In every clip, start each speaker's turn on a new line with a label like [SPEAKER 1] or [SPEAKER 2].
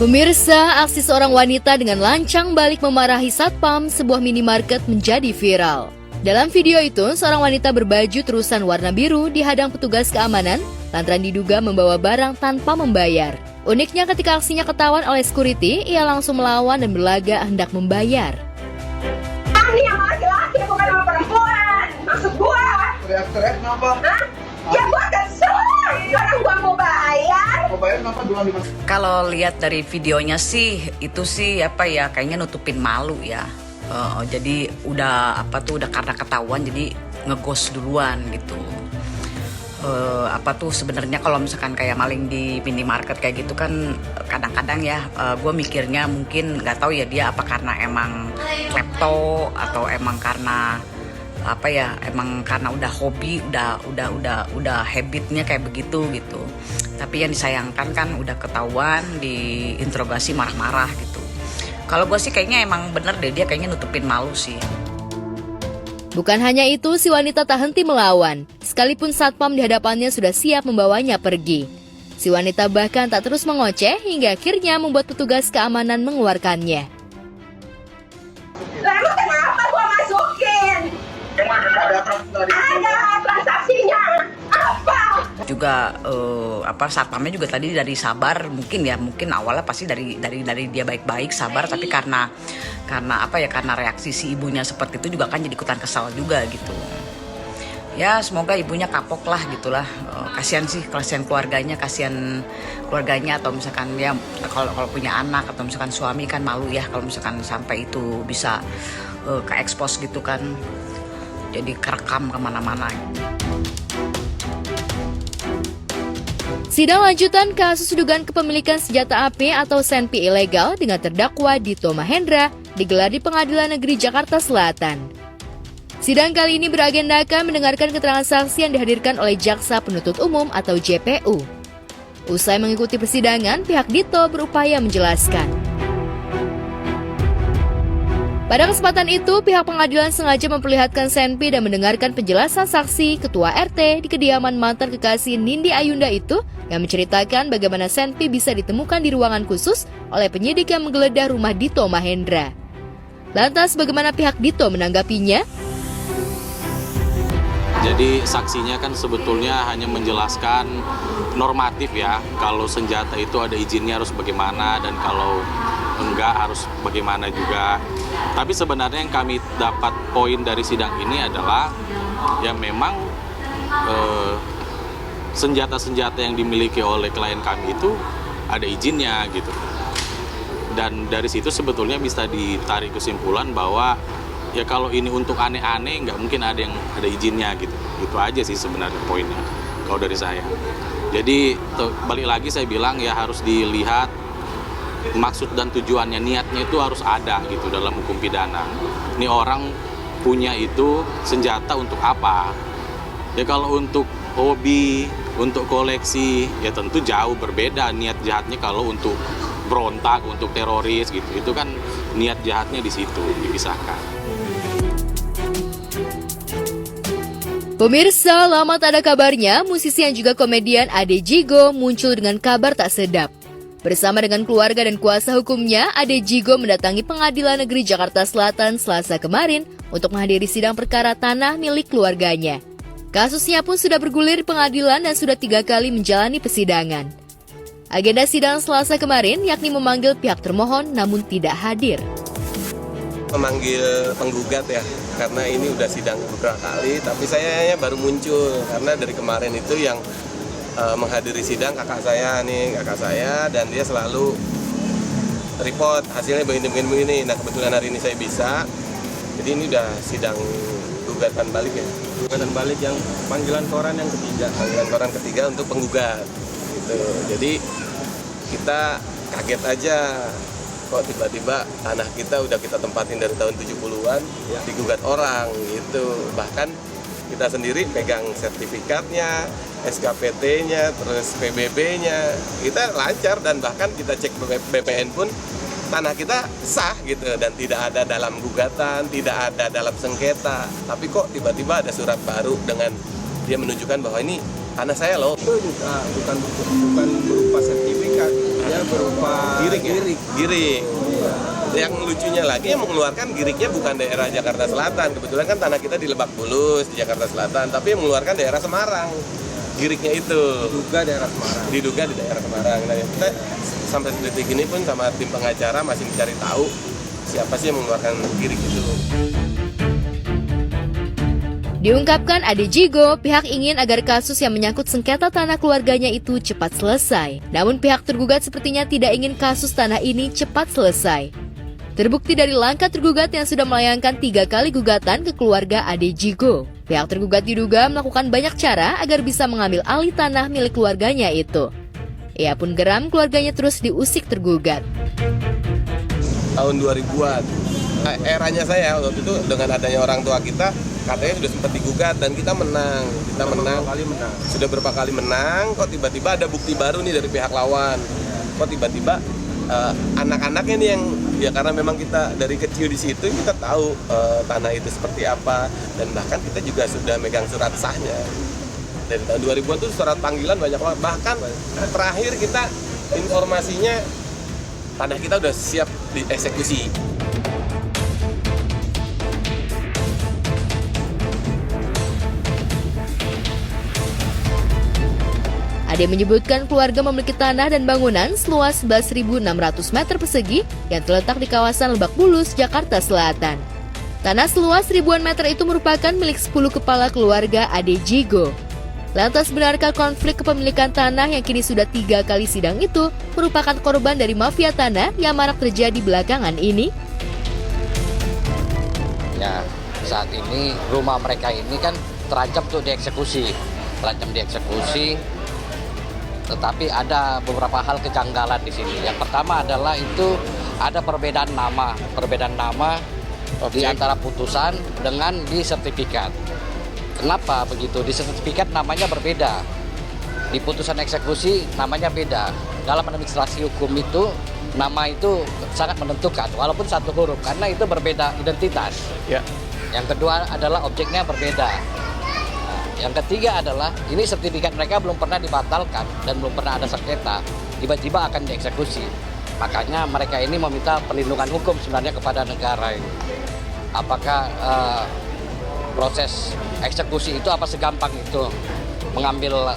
[SPEAKER 1] Pemirsa, aksi seorang wanita dengan lancang balik memarahi satpam sebuah minimarket menjadi viral. Dalam video itu, seorang wanita berbaju terusan warna biru dihadang petugas keamanan lantaran diduga membawa barang tanpa membayar. Uniknya ketika aksinya ketahuan oleh security, ia langsung melawan dan berlagak hendak membayar.
[SPEAKER 2] Ini yang laki-laki bukan sama perempuan. Maksud gua.
[SPEAKER 3] Teriak-teriak kenapa?
[SPEAKER 2] Hah? Ya gua kesel. Orang gua mau bayar.
[SPEAKER 3] Mau bayar kenapa duluan di mana?
[SPEAKER 4] Kalau lihat dari videonya sih, itu sih kayaknya nutupin malu ya. Jadi udah karena ketahuan jadi ngegos duluan gitu. Sebenarnya kalau misalkan kayak maling di minimarket kayak gitu kan kadang-kadang gue mikirnya mungkin nggak tahu ya dia apa karena emang klepto atau emang karena emang karena udah hobi, udah habitnya kayak begitu gitu. Tapi yang disayangkan kan udah ketahuan diinterogasi marah-marah gitu. Kalau gue sih kayaknya emang bener deh dia kayaknya nutupin malu sih.
[SPEAKER 1] Bukan hanya itu, si wanita tak henti melawan. Sekalipun satpam di hadapannya sudah siap membawanya pergi. Si wanita bahkan tak terus mengoceh hingga akhirnya membuat petugas keamanan mengeluarkannya.
[SPEAKER 2] Lalu kenapa gua masukin? Ada transaksinya. Apa?
[SPEAKER 4] Juga satpamnya juga tadi dari sabar mungkin awalnya pasti dari dia baik-baik sabar tapi karena reaksi si ibunya seperti itu juga kan jadi ikutan kesal juga gitu. Ya semoga ibunya kapok lah gitulah. Kasihan keluarganya atau misalkan ya kalau punya anak atau misalkan suami kan malu ya kalau misalkan sampai itu bisa ke expose gitu kan. Jadi kerekam kemana-mana.
[SPEAKER 1] Sidang lanjutan kasus dugaan kepemilikan senjata api atau senpi ilegal dengan terdakwa Dito Mahendra digelar di Pengadilan Negeri Jakarta Selatan. Sidang kali ini beragendakan mendengarkan keterangan saksi yang dihadirkan oleh Jaksa Penuntut Umum atau JPU. Usai mengikuti persidangan, pihak Dito berupaya menjelaskan. Pada kesempatan itu, pihak pengadilan sengaja memperlihatkan senpi dan mendengarkan penjelasan saksi Ketua RT di kediaman mantan kekasih Nindi Ayunda itu yang menceritakan bagaimana senpi bisa ditemukan di ruangan khusus oleh penyidik yang menggeledah rumah Dito Mahendra. Lantas bagaimana pihak Dito menanggapinya?
[SPEAKER 5] Jadi saksinya kan sebetulnya hanya menjelaskan normatif ya, kalau senjata itu ada izinnya harus bagaimana dan kalau enggak harus bagaimana juga. Tapi sebenarnya yang kami dapat poin dari sidang ini adalah ya memang senjata-senjata yang dimiliki oleh klien kami itu ada izinnya gitu. Dan dari situ sebetulnya bisa ditarik kesimpulan bahwa ya kalau ini untuk aneh-aneh nggak mungkin ada yang ada izinnya gitu. Itu aja sih sebenarnya poinnya kalau dari saya. Jadi balik lagi saya bilang ya harus dilihat maksud dan tujuannya, niatnya itu harus ada gitu dalam hukum pidana. Ini orang punya itu senjata untuk apa? Ya kalau untuk hobi, untuk koleksi ya tentu jauh berbeda niat jahatnya kalau untuk berontak, untuk teroris gitu. Itu kan niat jahatnya di situ dipisahkan.
[SPEAKER 1] Pemirsa, lama tak ada kabarnya, musisi yang juga komedian Ade Jigo muncul dengan kabar tak sedap. Bersama dengan keluarga dan kuasa hukumnya, Ade Jigo mendatangi Pengadilan Negeri Jakarta Selatan Selasa kemarin untuk menghadiri sidang perkara tanah milik keluarganya. Kasusnya pun sudah bergulir di pengadilan dan sudah 3 kali menjalani persidangan. Agenda sidang Selasa kemarin yakni memanggil pihak termohon namun tidak hadir.
[SPEAKER 6] Memanggil penggugat ya, karena ini udah sidang beberapa kali, tapi saya baru muncul karena dari kemarin itu yang menghadiri sidang kakak saya, dan dia selalu report hasilnya begini. Nah kebetulan hari ini saya bisa, jadi ini udah sidang gugatan balik ya. Gugatan balik yang panggilan koran yang ketiga. Panggilan koran ketiga untuk penggugat. Gitu. Jadi kita kaget aja kok tiba-tiba tanah kita udah kita tempatin dari tahun 70-an digugat orang gitu. Bahkan kita sendiri pegang sertifikatnya, SKPT-nya, terus PBB-nya, kita lancar dan bahkan kita cek BPN pun tanah kita sah gitu dan tidak ada dalam gugatan, tidak ada dalam sengketa. Tapi kok tiba-tiba ada surat baru dengan dia menunjukkan bahwa ini tanah saya loh.
[SPEAKER 7] Itu juga bukan berupa sertifikat, ya berupa
[SPEAKER 6] giring. Yang lucunya lagi yang mengeluarkan giriknya bukan daerah Jakarta Selatan. Kebetulan kan tanah kita di Lebak Bulus, di Jakarta Selatan, tapi yang mengeluarkan daerah Semarang. Giriknya itu diduga di daerah Semarang. Nah, kita sampai detik ini pun sama tim pengacara masih mencari tahu siapa sih yang mengeluarkan girik itu.
[SPEAKER 1] Diungkapkan Ade Jigo, pihak ingin agar kasus yang menyangkut sengketa tanah keluarganya itu cepat selesai. Namun pihak tergugat sepertinya tidak ingin kasus tanah ini cepat selesai. Terbukti dari langkah tergugat yang sudah melayangkan 3 kali gugatan ke keluarga Ade Jigo. Pihak tergugat diduga melakukan banyak cara agar bisa mengambil alih tanah milik keluarganya itu. Ia pun geram keluarganya terus diusik tergugat.
[SPEAKER 6] Tahun 2000-an, eranya saya waktu itu dengan adanya orang tua kita, katanya sudah sempat digugat dan kita menang. Sudah berapa kali menang, kok tiba-tiba ada bukti baru nih dari pihak lawan. Kok tiba-tiba anak-anaknya nih yang, ya karena memang kita dari kecil di situ kita tahu tanah itu seperti apa, dan bahkan kita juga sudah megang surat sahnya. Dari tahun 2000-an tuh surat panggilan banyak banget. Bahkan terakhir kita informasinya tanah kita udah siap dieksekusi.
[SPEAKER 1] Ade menyebutkan keluarga memiliki tanah dan bangunan seluas 11.600 meter persegi yang terletak di kawasan Lebak Bulus, Jakarta Selatan. Tanah seluas ribuan meter itu merupakan milik 10 kepala keluarga Ade Jigo. Lantas benarkah konflik kepemilikan tanah yang kini sudah 3 kali sidang itu merupakan korban dari mafia tanah yang marak terjadi belakangan ini?
[SPEAKER 8] Ya, saat ini rumah mereka ini kan terancam untuk dieksekusi. Tetapi ada beberapa hal kejanggalan di sini. Yang pertama adalah itu ada perbedaan nama di antara putusan dengan di sertifikat. Kenapa begitu? Di sertifikat namanya berbeda. Di putusan eksekusi namanya beda. Dalam administrasi hukum itu nama itu sangat menentukan walaupun satu huruf karena itu berbeda identitas.
[SPEAKER 6] Ya.
[SPEAKER 8] Yang kedua adalah objeknya berbeda. Yang ketiga adalah ini sertifikat mereka belum pernah dibatalkan dan belum pernah ada sengketa, tiba-tiba akan dieksekusi. Makanya mereka ini meminta perlindungan hukum sebenarnya kepada negara ini. Apakah proses eksekusi itu apa segampang itu mengambil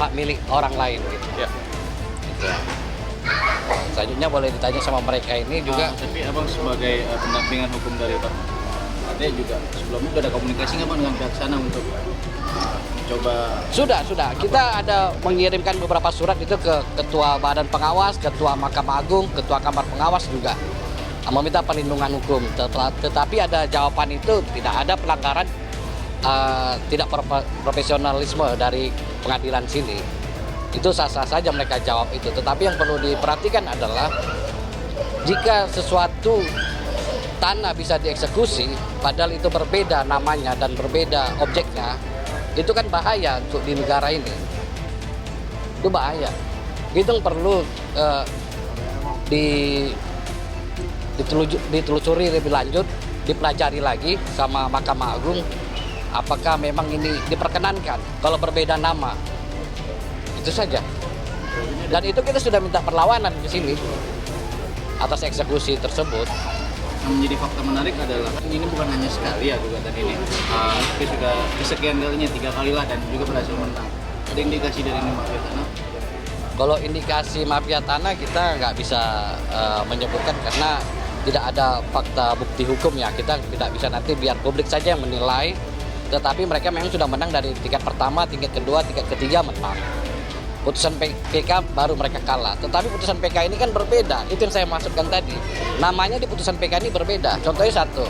[SPEAKER 8] hak milik orang lain gitu.
[SPEAKER 6] Ya.
[SPEAKER 8] Gitu. Selanjutnya boleh ditanya sama mereka ini juga.
[SPEAKER 9] Tapi abang sebagai pendampingan hukum dari Pak Ade juga sebelumnya sudah ada komunikasi nggak Bang dengan pihak sana untuk coba?
[SPEAKER 8] Sudah. Kita ada mengirimkan beberapa surat itu ke Ketua Badan Pengawas, Ketua Mahkamah Agung, Ketua Kamar Pengawas juga meminta perlindungan hukum. Tetapi ada jawaban itu tidak ada pelanggaran, tidak profesionalisme dari pengadilan sini. Itu sah-sah saja mereka jawab itu. Tetapi yang perlu diperhatikan adalah jika sesuatu tanah bisa dieksekusi, padahal itu berbeda namanya dan berbeda objeknya, itu kan bahaya untuk di negara ini. Itu bahaya. Itu perlu ditelusuri lebih lanjut, dipelajari lagi sama Mahkamah Agung, apakah memang ini diperkenankan kalau berbeda nama. Itu saja. Dan itu kita sudah minta perlawanan di sini atas eksekusi tersebut.
[SPEAKER 9] Yang menjadi fakta menarik adalah ini bukan hanya sekali ya gugatan ini, tapi sudah kesekian kalinya 3 kali lah dan juga berhasil menang. Ada indikasi dari ini mafia tanah?
[SPEAKER 8] Kalau indikasi mafia tanah kita nggak bisa menyebutkan karena tidak ada fakta bukti hukum ya. Kita tidak bisa, nanti biar publik saja yang menilai. Tetapi mereka memang sudah menang dari tingkat pertama, tingkat kedua, tingkat ketiga menang. Putusan PK baru mereka kalah. Tetapi putusan PK ini kan berbeda. Itu yang saya maksudkan tadi. Namanya di putusan PK ini berbeda. Contohnya satu,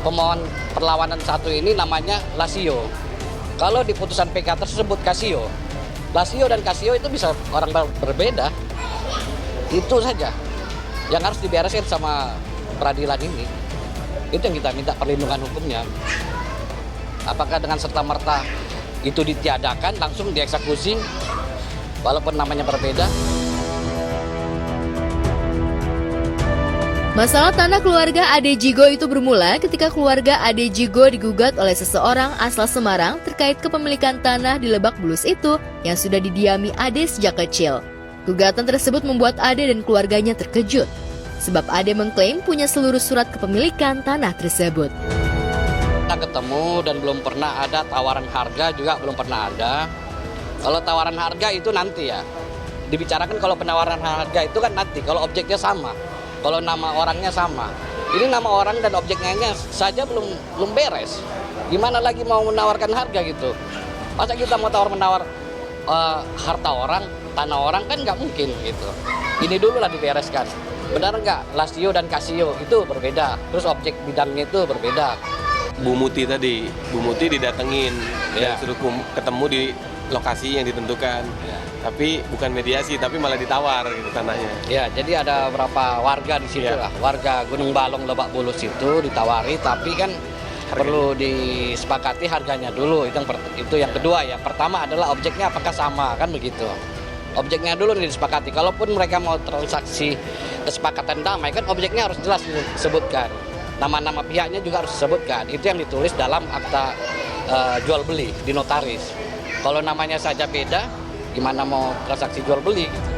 [SPEAKER 8] pemohon perlawanan satu ini namanya Lasio. Kalau di putusan PK tersebut Casio. Lasio dan Casio itu bisa orang berbeda. Itu saja yang harus dibereskan sama peradilan ini. Itu yang kita minta perlindungan hukumnya. Apakah dengan serta-merta itu ditiadakan langsung dieksekusi walaupun namanya berbeda?
[SPEAKER 1] Masalah tanah keluarga Ade Jigo itu bermula ketika keluarga Ade Jigo digugat oleh seseorang asal Semarang terkait kepemilikan tanah di Lebak Bulus itu yang sudah didiami Ade sejak kecil. Gugatan tersebut membuat Ade dan keluarganya terkejut, sebab Ade mengklaim punya seluruh surat kepemilikan tanah tersebut.
[SPEAKER 8] Kita ketemu dan belum pernah ada tawaran harga, juga belum pernah ada. Kalau tawaran harga itu nanti ya, dibicarakan kalau penawaran harga itu kan nanti, kalau objeknya sama. Kalau nama orangnya sama, ini nama orang dan objeknya saja belum beres. Gimana lagi mau menawarkan harga gitu? Masa kita mau menawar harta orang, tanah orang kan nggak mungkin gitu. Ini dulu lah dibereskan. Benar nggak? Lasio dan Casio itu berbeda. Terus objek bidangnya itu berbeda.
[SPEAKER 6] Bu Muti tadi, Bu Muti didatengin dan suruh ketemu di lokasi yang ditentukan. Tapi bukan mediasi, tapi malah ditawar gitu tanahnya.
[SPEAKER 8] Ya, jadi ada beberapa warga di situ lah. Warga Gunung Balong Lebak Bulus itu ditawari, tapi kan perlu disepakati harganya dulu. Itu yang kedua ya. Pertama adalah objeknya apakah sama, kan begitu. Objeknya dulu disepakati. Kalaupun mereka mau transaksi kesepakatan damai, kan objeknya harus jelas disebutkan. Nama-nama pihaknya juga harus disebutkan. Itu yang ditulis dalam akta jual beli di notaris. Kalau namanya saja beda, gimana mau transaksi jual beli gitu.